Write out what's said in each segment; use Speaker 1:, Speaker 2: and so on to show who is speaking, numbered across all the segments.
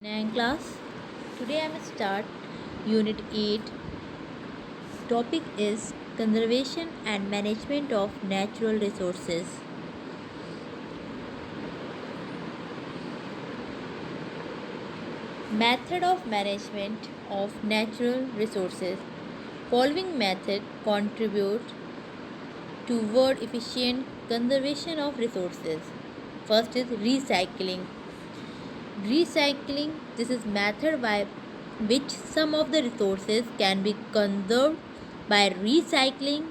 Speaker 1: 9 class. Today I am start Unit 8. Topic is conservation and management of natural resources. Method of management of natural resources. Following method contribute toward efficient conservation of resources. First is recycling. Recycling, this is method by which some of the resources can be conserved by recycling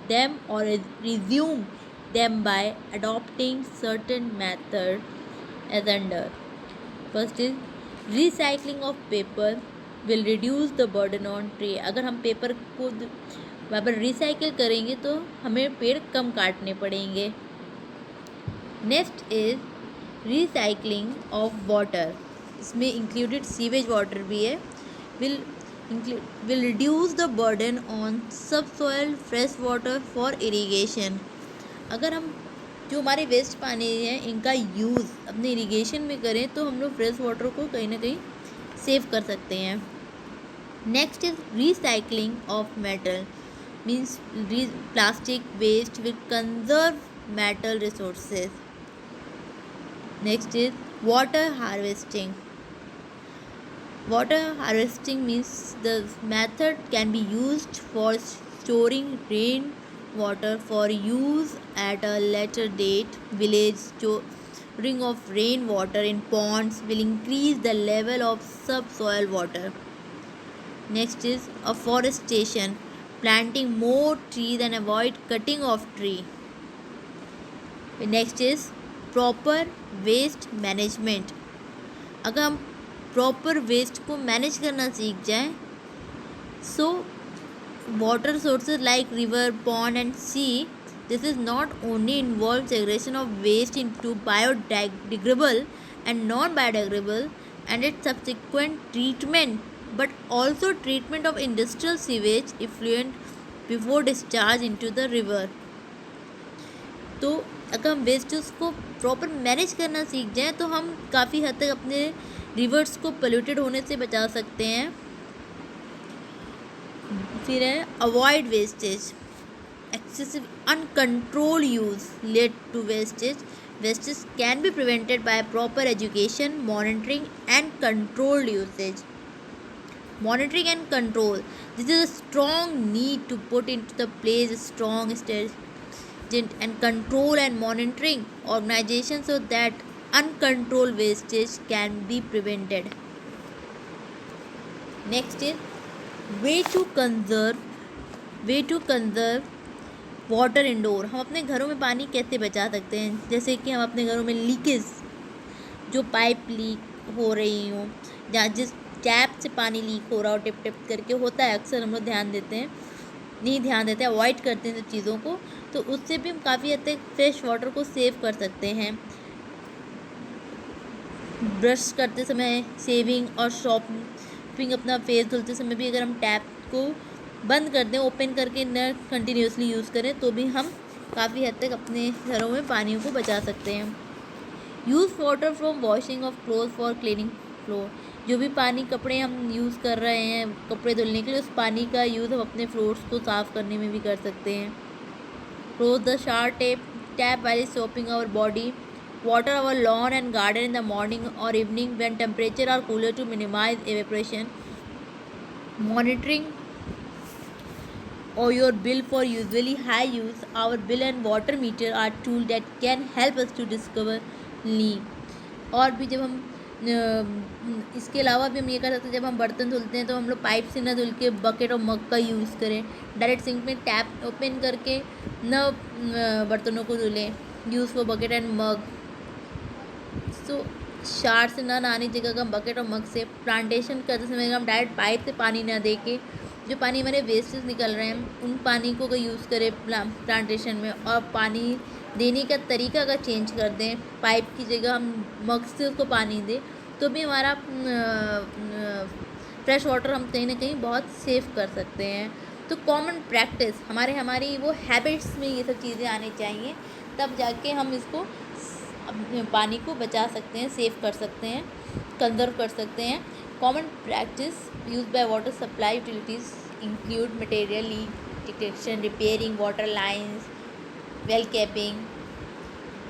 Speaker 1: them or resume them by adopting certain method as under. First is recycling of paper will reduce the burden on tree. अगर हम paper को वापस recycle करेंगे तो हमें पेड़ कम काटने पड़ेंगे. Next is recycling of water. इसमें इंक्लूडेड सीवेज वाटर भी है. Will reduce the burden on subsoil fresh water for irrigation. अगर हम जो हमारे वेस्ट पानी है इनका यूज़ अपने इरीगेशन में करें तो हम लोग फ्रेश वाटर को कहीं ना कहीं सेव कर सकते हैं. Next is recycling of metal. Means plastic waste will conserve metal resources. Next is water harvesting. Water harvesting means the method can be used for storing rain water for use at a later date. Village storing of rain water in ponds will increase the level of subsoil water. Next is afforestation. Planting more trees and avoid cutting of tree. Next is proper waste management. अगर हम proper waste को manage करना सीख जाएं so water sources like river pond and sea this is not only involve segregation of waste into biodegradable and non biodegradable and its subsequent treatment but also treatment of industrial sewage effluent before discharge into the river. तो अगर हम wastage को proper manage करना सीख जाएं तो हम काफ़ी हद तक अपने रिवर्स को पोल्यूटेड होने से बचा सकते हैं. फिर है avoid wastage. Excessive uncontrol use led to wastage. Wastage can be prevented by proper education monitoring and controlled usage. Monitoring and control. This is a strong need to put into the place a strong and control and monitoring organization so that uncontrolled wastage can be prevented. Next is way to conserve water indoor. हम अपने घरों में पानी कैसे बचा सकते हैं. जैसे कि हम अपने घरों में लीकेज जो पाइप लीक हो रही हो या जिस टैप से पानी लीक हो रहा हो टिप टिप करके होता है अक्सर हम लोग नहीं ध्यान देते अवॉइड करते हैं सब चीज़ों को. तो उससे भी हम काफ़ी हद तक फ्रेश वाटर को सेव कर सकते हैं. ब्रश करते समय सेविंग और शॉपिंग अपना फेस धुलते समय भी अगर हम टैप को बंद कर दें ओपन करके न कंटिन्यूसली यूज़ करें तो भी हम काफ़ी हद तक अपने घरों में पानियों को बचा सकते हैं. Use water from washing of cloth for cleaning floor. जो भी पानी कपड़े हम यूज़ कर रहे हैं कपड़े धुलने के लिए उस पानी का यूज़ हम अपने फ्लोर्स को साफ़ करने में भी कर सकते हैं. Close the shower tap while soaping our body. Water our lawn and garden in the morning or evening when temperature are cooler to minimize evaporation. Monitoring or your bill for usually high use. Our bill and water meter are tools that can help us to discover leak. और भी जब हम इसके अलावा भी हम ये कर सकते हैं जब हम बर्तन धुलते हैं तो हम लोग पाइप से ना धुल के बकेट और मग का यूज़ करें. डायरेक्ट सिंक में टैप ओपन करके न बर्तनों को धुलें. Use for bucket and mug. So shower से ना नहाने की जगह हम बकेट और मग से. प्लांटेशन करते समय हम डायरेक्ट पाइप से पानी ना दे के जो पानी हमारे वेस्टेज निकल रहे हैं उन पानी को यूज़ करें प्लांटेशन में. और पानी देने का तरीका अगर चेंज कर दें पाइप की जगह हम मग से उसको पानी दें तो भी हमारा फ्रेश वाटर हम कहीं ना कहीं बहुत सेव कर सकते हैं. तो कॉमन प्रैक्टिस हमारी वो हैबिट्स में ये सब चीज़ें आनी चाहिए तब जाके हम इसको अपने पानी को बचा सकते हैं, सेव कर सकते हैं, कंजर्व कर सकते हैं। Common practice use by water supply utilities include material leak detection, repairing water lines, well capping,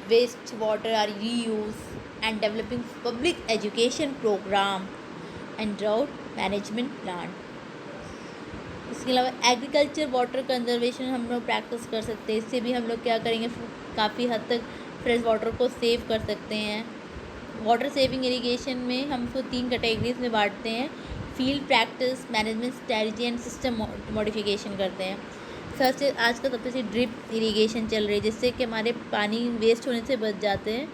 Speaker 1: waste water or reuse and developing public education program and drought management plan। इसके अलावा agriculture water conservation हम लोग practice कर सकते हैं। इससे भी हम लोग क्या करेंगे, काफ़ी हद तक फ्रेश वाटर को सेव कर सकते हैं। वाटर सेविंग इरिगेशन में हम उसको 3 कैटेगरीज में बांटते हैं। Field practice, management strategy and system modification करते हैं। सबसे आज का सबसे ड्रिप इरिगेशन चल रही है, जिससे कि हमारे पानी वेस्ट होने से बच जाते हैं,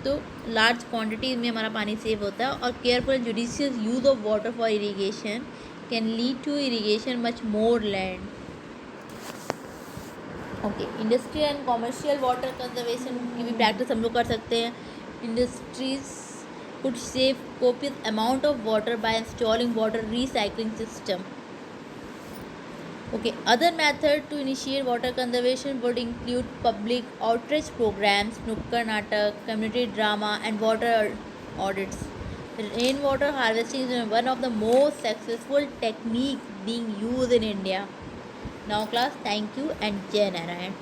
Speaker 1: तो लार्ज क्वांटिटी में हमारा पानी सेव होता है। और careful judicious use of water for irrigation can lead to irrigation much more land. Okay, industrial and commercial water conservation की भी प्रैक्टिस हम लोग कर सकते हैं। Industries could save copious amount of water by installing water recycling system. Okay, other method to initiate water conservation would include public outreach programs, nukkad natak, community drama, and water audits. Rainwater harvesting is one of the most successful techniques being used in India. Now class, thank you and Jai Narayan.